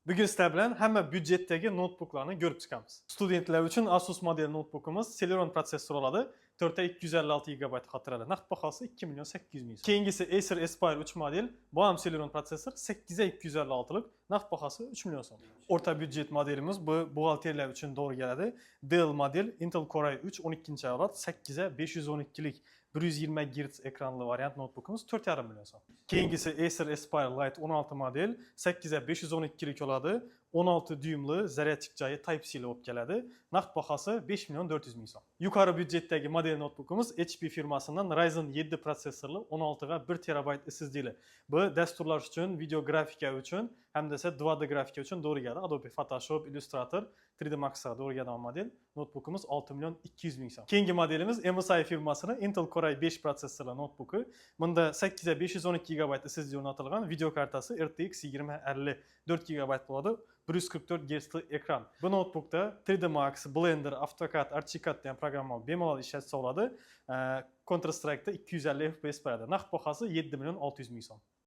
Bugun sizlar bilan hamma byudjetdagi notebooklarni ko'rib chiqamiz. Studentlar uchun Asus model notebookimiz Celeron protsessor oladi. 4x256 GB xotirali. Naqd bahosi 2 800 ming. Keyingisi Acer Aspire 3 model. Bu ham Celeron protsessor 8x256 lik. Naqd bahosi 3 million so'm. O'rta byudjet modelimiz bu buxgalterlar uchun to'g'ri keladi. Dell model Intel Core i3 12-avlod 8x512 lik 120 Hz ekranlı variant notebookimiz 4,5 million so'm. Keyingisi Acer Aspire Lite 16 model 8x512 lik oladi. 16 düymlü zaryadchik joyi Type-C ile olib keladi. Naqd bahosi 5 400 ming so'm. Yuqori byudjetdagi model notebookimiz HP firmasidan Ryzen 7 prosessorli 16 va 1 TB SSD'li. Bu dasturlar uchun, video grafika uchun hamda esa 2D grafika uchun to'g'ri keladi. Adobe Photoshop, Illustrator, 3D Max'ga to'g'ri keladigan model. Notebookimiz 6 200 ming so'm. Keyingi modelimiz MSI firmasının Intel Core i5 prosessorli notebooku. Bunda 8x512 GB SSD o'rnatilgan, video kartasi RTX 2050 4 GB bo'ladi. 144 Hz ekran. Bu notebookda 3D Max, Blender, AutoCAD, Archicad degan programma bemalol ishlatsa bo'ladi. Counter Strike'da 250 FPS beradi. Naqd bahosi 7 600 ming so'm.